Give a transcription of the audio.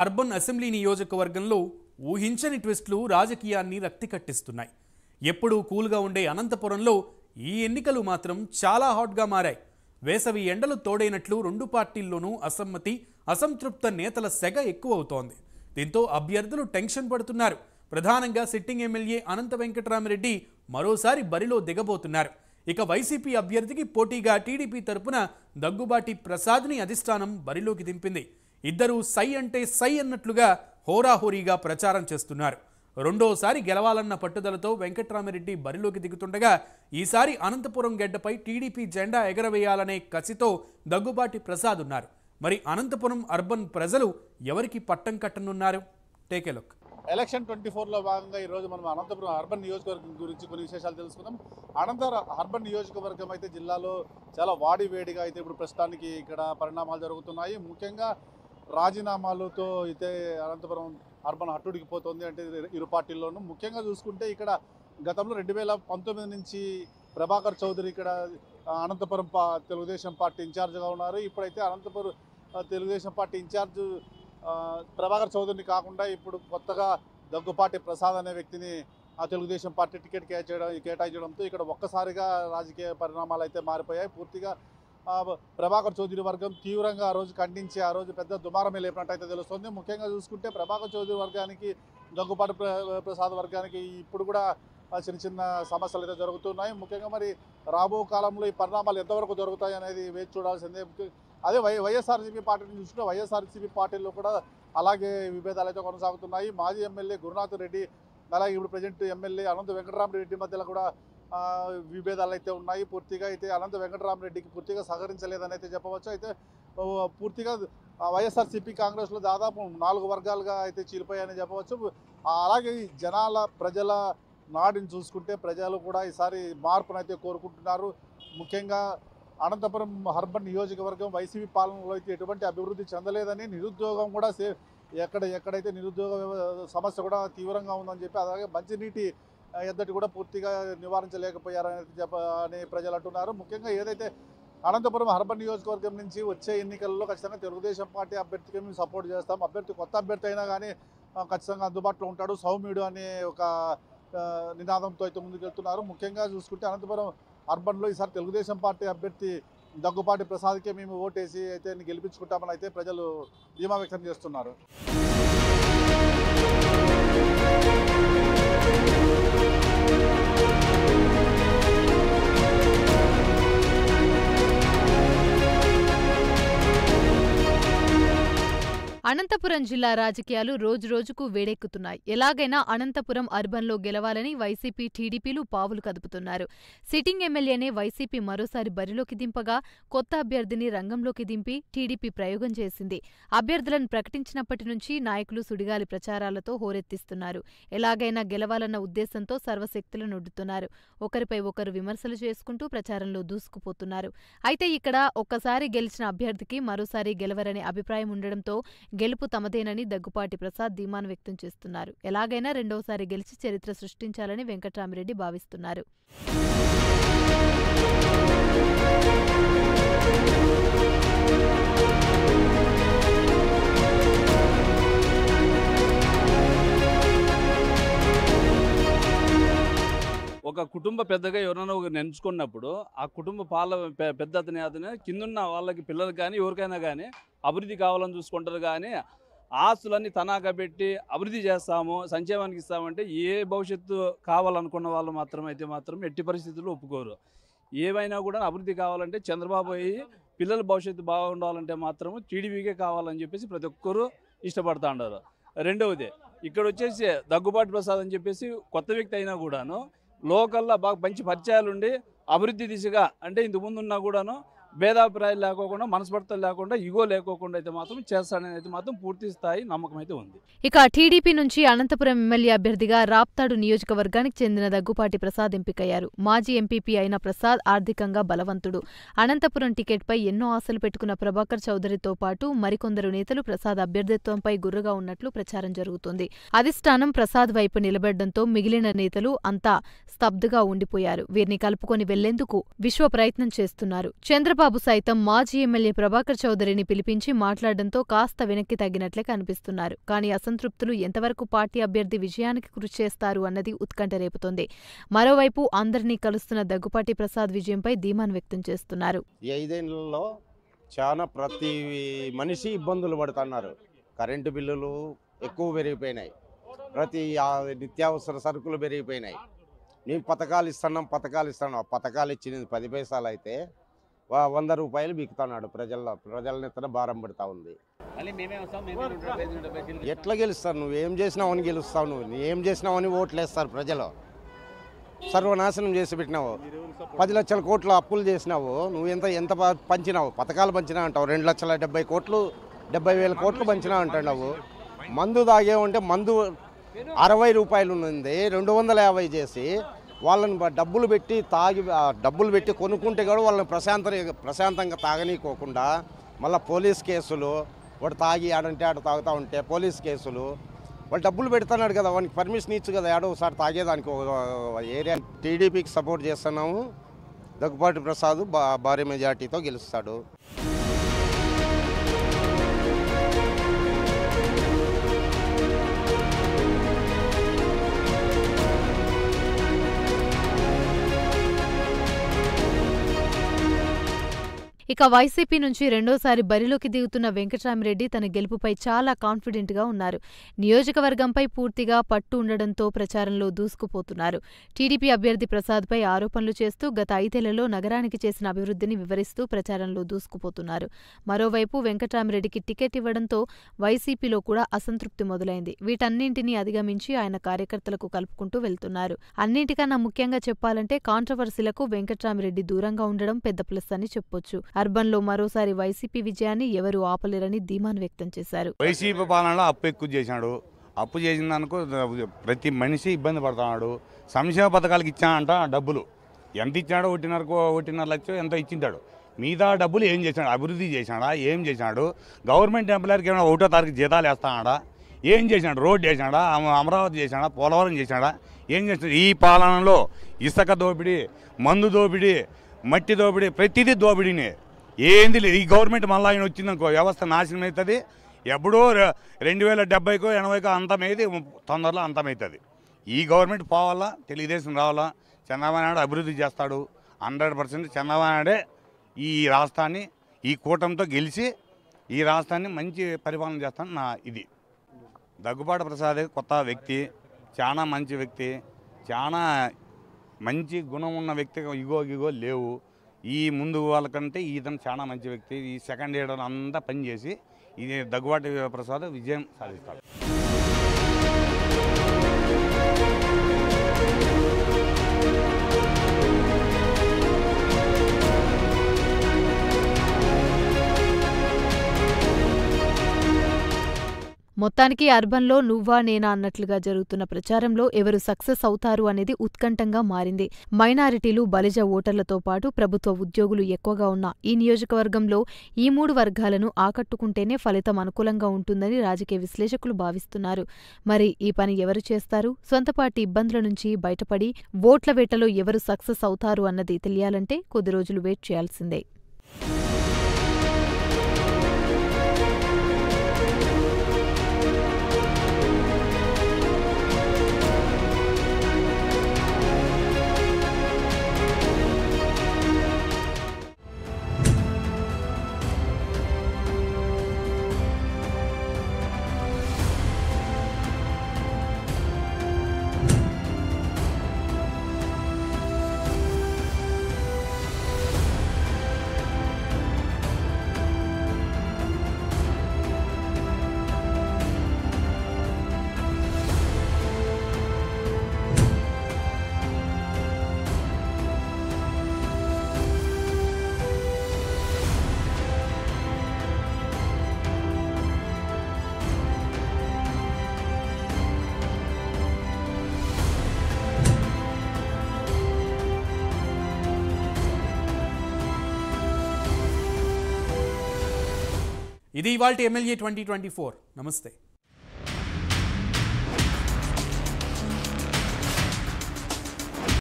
Urban assembly నియోజకవర్గంలో ఊహించని ట్విస్టులు రాజకీయాన్ని రక్తి కట్టిస్తున్నాయి. ఎప్పుడూ కూల్గా ఉండే అనంతపురంలో ఈ ఎన్నికలు మాత్రం చాలా హాట్గా మారాయి. వేసవి ఎండలు తోడైనట్లు రెండు పార్టీల్లోనూ అసమ్మతి, అసంతృప్త నేతల సెగ ఎక్కువవుతోంది. దీంతో అభ్యర్థులు టెన్షన్ పడుతున్నారు. ప్రధానంగా సిట్టింగ్ ఎమ్మెల్యే అనంత వెంకటరామిరెడ్డి మరోసారి బరిలో దిగబోతున్నారు. ఇక వైసీపీ అభ్యర్థికి పోటీగా టీడీపీ తరపున దగ్గుబాటి ప్రసాద్ని అధిష్టానం బరిలోకి దింపింది. ఇద్దరూ సై అంటే సై అన్నట్లుగా హోరాహోరీగా ప్రచారం చేస్తున్నారు. రెండోసారి గెలవాలన్న పట్టుదలతో వెంకటరామిరెడ్డి బరిలోకి దిగుతుండగా ఈసారి అనంతపురం గడ్డపై టీడీపీ జెండా ఎగరవేయాలనే కసితో దగ్గుబాటి ప్రసాద్ ఉన్నారు. మరి అనంతపురం అర్బన్ ప్రజలు ఎవరికి పట్టం కట్టనున్నారు? Take a look. ఎలక్షన్ 24లో భాగంగా ఈరోజు మనం అనంతపురం అర్బన్ నియోజకవర్గం గురించి కొన్ని విశేషాలు తెలుసుకుందాం. అనంతపురం అర్బన్ నియోజకవర్గం అయితే జిల్లాలో చాలా వాడివేడిగా అయితే ఇప్పుడు ప్రస్తుతానికి ఇక్కడ పరిణామాలు జరుగుతున్నాయి. ముఖ్యంగా రాజీనామాలతో అయితే అనంతపురం అర్బన్ హట్టుడికిపోతుంది అంటే ఇరు పార్టీల్లోనూ. ముఖ్యంగా చూసుకుంటే ఇక్కడ గతంలో 2019 నుంచి ప్రభాకర్ చౌదరి ఇక్కడ అనంతపురం తెలుగుదేశం పార్టీ ఇన్ఛార్జ్గా ఉన్నారు. ఇప్పుడైతే అనంతపురం తెలుగుదేశం పార్టీ ఇన్ఛార్జ్ ప్రభాకర్ చౌదరిని కాకుండా ఇప్పుడు కొత్తగా దగ్గుపాటి ప్రసాద్ అనే వ్యక్తిని ఆ తెలుగుదేశం పార్టీ టికెట్ కేటాయించడంతో ఇక్కడ ఒక్కసారిగా రాజకీయ పరిణామాలు అయితే మారిపోయాయి. పూర్తిగా ప్రభాకర్ చౌదరి వర్గం తీవ్రంగా ఆ రోజు ఖండించి ఆ రోజు పెద్ద దుమారమే లేపినట్టు అయితే తెలుస్తుంది. ముఖ్యంగా చూసుకుంటే ప్రభాకర్ చౌదరి వర్గానికి దగ్గుపాటి ప్రసాద్ వర్గానికి ఇప్పుడు కూడా చిన్న చిన్న సమస్యలు అయితే జరుగుతున్నాయి. ముఖ్యంగా మరి రాబో కాలంలో ఈ పరిణామాలు ఎంతవరకు జరుగుతాయి అనేది వేచి చూడాల్సిందే. అదే వైఎస్ఆర్సీపీ పార్టీని చూసుకుంటే వైఎస్ఆర్సీపీ పార్టీలో కూడా అలాగే విభేదాలు అయితే కొనసాగుతున్నాయి. మాజీ ఎమ్మెల్యే గురునాథ్ రెడ్డి అలాగే ఇప్పుడు ప్రజెంట్ ఎమ్మెల్యే అనంత వెంకటరామిరెడ్డి మధ్యలో కూడా విభేదాలు అయితే ఉన్నాయి. పూర్తిగా అయితే అనంత వెంకటరామిరెడ్డికి పూర్తిగా సహకరించలేదని అయితే చెప్పవచ్చు. అయితే పూర్తిగా వైఎస్ఆర్సీపీ కాంగ్రెస్లో దాదాపు 4 వర్గాలుగా అయితే చీలిపోయాయని చెప్పవచ్చు. అలాగే జనాల ప్రజల నాడిని చూసుకుంటే ప్రజలు కూడా ఈసారి మార్పునైతే కోరుకుంటున్నారు. ముఖ్యంగా అనంతపురం అర్బన్ నియోజకవర్గం వైసీపీ పాలనలో అయితే ఎటువంటి అభివృద్ధి చెందలేదని, నిరుద్యోగం కూడా ఎక్కడైతే నిరుద్యోగ సమస్య కూడా తీవ్రంగా ఉందని చెప్పి, అలాగే మంచినీటి ఎద్దటి కూడా పూర్తిగా నివారించలేకపోయారని ప్రజలు అంటున్నారు. ముఖ్యంగా ఏదైతే అనంతపురం అర్బన్ నియోజకవర్గం నుంచి వచ్చే ఎన్నికల్లో ఖచ్చితంగా తెలుగుదేశం పార్టీ అభ్యర్థికి మేము సపోర్ట్ చేస్తాం. కొత్త అభ్యర్థి అయినా కానీ ఖచ్చితంగా అందుబాటులో ఉంటాడు, సౌమ్యుడు అనే ఒక నినాదంతో అయితే ముందుకెళ్తున్నారు. ముఖ్యంగా చూసుకుంటే అనంతపురం అర్బన్లో ఈసారి తెలుగుదేశం పార్టీ అభ్యర్థి దగ్గుపాటి ప్రసాద్కే మేము ఓటేసి అయితే గెలిపించుకుంటామని అయితే ప్రజలు ధీమా వ్యక్తం చేస్తున్నారు. అనంతపురం జిల్లా రాజకీయాలు రోజురోజుకు వేడెక్కుతున్నాయి. ఎలాగైనా అనంతపురం అర్బన్లో గెలవాలని వైసీపీ, టీడీపీలు పావులు కదుపుతున్నారు. సిట్టింగ్ ఎమ్మెల్యేనే వైసీపీ మరోసారి బరిలోకి దింపగా కొత్త అభ్యర్థిని రంగంలోకి దింపి టీడీపీ ప్రయోగం చేసింది. అభ్యర్థులను ప్రకటించినప్పటి నుంచి నాయకులు సుడిగాలి ప్రచారాలతో హోరెత్తిస్తున్నారు. ఎలాగైనా గెలవాలన్న ఉద్దేశంతో సర్వశక్తులనొడ్డుతున్నారు. ఒకరిపై ఒకరు విమర్శలు చేసుకుంటూ ప్రచారంలో దూసుకుపోతున్నారు. అయితే ఇక్కడ ఒక్కసారి గెలిచిన అభ్యర్థికి మరోసారి గెలవరనే అభిప్రాయం ఉండడంతో గెలుపు తమదేనని దగ్గుపాటి ప్రసాద్ ధీమాను వ్యక్తం చేస్తున్నారు. ఎలాగైనా రెండోసారి గెలిచి చరిత్ర సృష్టించాలని వెంకటరామిరెడ్డి భావిస్తున్నారు. ఒక కుటుంబ పెద్దగా ఎవరైనా ఎంచుకున్నప్పుడు ఆ కుటుంబ పెద్ద అతని కిందున్న వాళ్ళకి పిల్లలకు కానీ ఎవరికైనా కానీ అభివృద్ధి కావాలని చూసుకుంటారు. కానీ ఆస్తులన్నీ తనాగా పెట్టి అభివృద్ధి చేస్తాము, సంక్షేమానికి ఇస్తామంటే ఏ భవిష్యత్తు కావాలనుకున్న వాళ్ళు మాత్రం ఎట్టి పరిస్థితుల్లో ఒప్పుకోరు. ఏమైనా కూడా అభివృద్ధి కావాలంటే చంద్రబాబు పిల్లల భవిష్యత్తు బాగుండాలంటే మాత్రం టీడీపీకే కావాలని చెప్పేసి ప్రతి ఒక్కరూ ఇష్టపడతా ఉంటారు. రెండవది ఇక్కడ వచ్చేసి దగ్గుబాటి ప్రసాద్ అని చెప్పేసి కొత్త వ్యక్తి అయినా కూడాను లోకల్లో బాగా మంచి పరిచయాలు ఉండి అభివృద్ధి దిశగా అంటే ఇంతకుముందు ఉన్నా కూడాను భేదాభిప్రాయాలు లేకోకుండా, మనస్పర్ధలు లేకుండా, ఇగో లేకోకుండా అయితే మాత్రం చేస్తాడని అయితే మాత్రం పూర్తి స్థాయి నమ్మకం అయితే ఉంది. ఇక టీడీపీ నుంచి అనంతపురం ఎమ్మెల్యే అభ్యర్థిగా రాప్తాడు నియోజకవర్గానికి చెందిన దగ్గుపాటి ప్రసాద్ ఎంపికయ్యారు. మాజీ ఎంపీపీ అయిన ప్రసాద్ ఆర్థికంగా బలవంతుడు. అనంతపురం టికెట్పై ఎన్నో ఆశలు పెట్టుకున్న ప్రభాకర్ చౌదరితో పాటు మరికొందరు నేతలు ప్రసాద్ అభ్యర్థిత్వంపై గుర్రుగా ఉన్నట్లు ప్రచారం జరుగుతోంది. అధిష్టానం ప్రసాద్ వైపు నిలబడడంతో మిగిలిన నేతలు అంతా స్తబ్దుగా ఉండిపోయారు. వీరిని కలుపుకొని వెళ్లేందుకు విశ్వ ప్రయత్నం చేస్తున్నారు. చంద్రబాబు చంద్రబాబు సైతం మాజీ ఎమ్మెల్యే ప్రభాకర్ చౌదరిని పిలిపించి మాట్లాడడంతో కాస్త వెనక్కి తగ్గినట్లే కనిపిస్తున్నారు. కానీ అసంతృప్తులు ఎంతవరకు పార్టీ అభ్యర్థి విజయానికి కృషి చేస్తారు అన్నది ఉత్కంఠ రేపుతోంది. మరోవైపు అందరినీ కలుస్తున్న దగ్గుపాటి ప్రసాద్ విజయంపై ధీమాను వ్యక్తం చేస్తున్నారు. ఈ 5 ఏళ్లలో చాలా ప్రతి మనిషి ఇబ్బందులు పడుతున్నారు. కరెంటు బిల్లులు ఎక్కువ పెరిగిపోయినాయి, ప్రతి నిత్యావసర సరుకులు పెరిగిపోయినాయి. మేము పథకాలు ఇస్తున్నాం పథకాలు ఇచ్చినది 10 పైసలు అయితే 100 రూపాయలు బిక్కుతున్నాడు. ప్రజల నెత్తన భారం పడుతూ ఉంది. ఎట్లా గెలుస్తారు? నువ్వేం చేసినావని గెలుస్తావు, నువ్వేం చేసినావని ఓట్లు వేస్తారు ప్రజలు. సర్వనాశనం చేసి పెట్టినావు, 10 లక్షల కోట్లు అప్పులు చేసినావు. నువ్వు ఎంత పంచినావు, పథకాలు పంచినా అంటావు. 2,70,000 కోట్లు పంచినా అంటున్నావు. మందు తాగేవంటే మందు 60 రూపాయలు ఉంది, 250 చేసి వాళ్ళని డబ్బులు పెట్టి కొనుక్కుంటే కూడా వాళ్ళని ప్రశాంతంగా తాగనీకోకుండా మళ్ళీ పోలీస్ కేసులు, వాడు తాగి ఆడంటే ఆడ తాగుతూ ఉంటే పోలీస్ కేసులు. వాళ్ళు డబ్బులు పెడుతున్నాడు కదా, వానికి పర్మిషన్ ఇచ్చు కదా ఆడో ఒకసారి తాగేదానికి. ఏరియా టీడీపీకి సపోర్ట్ చేస్తున్నాము. దగ్గుపాటి ప్రసాద్ భారీ మెజార్టీతో గెలుస్తాడు. ఇక వైసీపీ నుంచి రెండోసారి బరిలోకి దిగుతున్న వెంకట్రామిరెడ్డి తన గెలుపుపై చాలా కాన్ఫిడెంట్గా ఉన్నారు. నియోజకవర్గంపై పూర్తిగా పట్టు ఉండడంతో ప్రచారంలో దూసుకుపోతున్నారు. టీడీపీ అభ్యర్థి ప్రసాద్పై ఆరోపణలు చేస్తూ గత 5 ఏళ్లలో నగరానికి చేసిన అభివృద్ధిని వివరిస్తూ ప్రచారంలో దూసుకుపోతున్నారు. మరోవైపు వెంకట్రామిరెడ్డికి టికెట్ ఇవ్వడంతో వైసీపీలో కూడా అసంతృప్తి మొదలైంది. వీటన్నింటినీ అధిగమించి ఆయన కార్యకర్తలకు కలుపుకుంటూ వెళ్తున్నారు. అన్నింటికన్నా ముఖ్యంగా చెప్పాలంటే కాంట్రవర్సీలకు వెంకట్రామిరెడ్డి దూరంగా ఉండడం పెద్ద ప్లస్ అని చెప్పొచ్చు. అర్బన్లో మరోసారి వైసీపీ విజయాన్ని ఎవరూ ఆపలేరని ధీమాను వ్యక్తం చేశారు. వైసీపీ పాలనలో అప్పు ఎక్కువ చేశాడు. అప్పు చేసిన దానికి ప్రతి మనిషి ఇబ్బంది పడుతున్నాడు. సంక్షేమ పథకాలకు ఇచ్చాడంట డబ్బులు ఎంత ఇచ్చాడో 1.5 లక్షలు ఎంతో ఇచ్చింటాడు. మిగతా డబ్బులు ఏం చేశాడు? అభివృద్ధి చేశాడా? ఏం చేశాడు? గవర్నమెంట్ ఎంప్లాయర్కి ఏమైనా 1వ తారీఖు జీతాలు వేస్తాడా? ఏం చేశాడు? రోడ్డు చేశాడా? అమరావతి చేశాడా? పోలవరం చేశాడా? ఏం చేశాడు? ఈ పాలనలో ఇసుక దోపిడీ, మందు దోపిడీ, మట్టి దోపిడీ, ప్రతిదీ దోపిడీనే. ఏంది లేదు. ఈ గవర్నమెంట్ మళ్ళీ ఆయన వచ్చిందనుకో వ్యవస్థ నాశనం అవుతుంది. ఎప్పుడో 2070కో 80కో అంతమైతే తొందరలో అంతమవుతుంది. ఈ గవర్నమెంట్ పోవాలా, తెలుగుదేశం రావాలా, చంద్రబాబు నాయుడు అభివృద్ధి చేస్తాడు. 100% చంద్రబాబు నాయుడే ఈ రాష్ట్రాన్ని ఈ కూటమితో గెలిచి ఈ రాష్ట్రాన్ని మంచి పరిపాలన చేస్తాను నా ఇది. దగ్గుపాటి ప్రసాద్ కొత్త వ్యక్తి, చాలా మంచి వ్యక్తి, చాలా మంచి గుణం ఉన్న వ్యక్తి. ఇగో లేవు. ఈ ముందు వాళ్ళకంటే ఈతను చాలా మంచి వ్యక్తి. ఈ సెకండ్ ఇయర్ అంతా పనిచేసి ఇది దగ్గుపాటి ప్రసాద్ విజయం సాధిస్తాడు. మొత్తానికి అర్బన్లో నువ్వా నేనా అన్నట్లుగా జరుగుతున్న ప్రచారంలో ఎవరు సక్సెస్ అవుతారు అనేది ఉత్కంఠంగా మారింది. మైనారిటీలు, బలిజ ఓటర్లతో పాటు ప్రభుత్వ ఉద్యోగులు ఎక్కువగా ఉన్న ఈ నియోజకవర్గంలో ఈ 3 వర్గాలను ఆకట్టుకుంటేనే ఫలితం అనుకూలంగా ఉంటుందని రాజకీయ విశ్లేషకులు భావిస్తున్నారు. మరి ఈ పని ఎవరు చేస్తారు? సొంత పార్టీ ఇబ్బందుల నుంచి బయటపడి ఓట్ల వేటలో ఎవరు సక్సెస్ అవుతారు అన్నది తెలియాలంటే కొద్ది రోజులు వెయిట్ చేయాల్సిందే. ఇది ఇవాల్టి ఎమ్మెల్యే 2024. నమస్తే.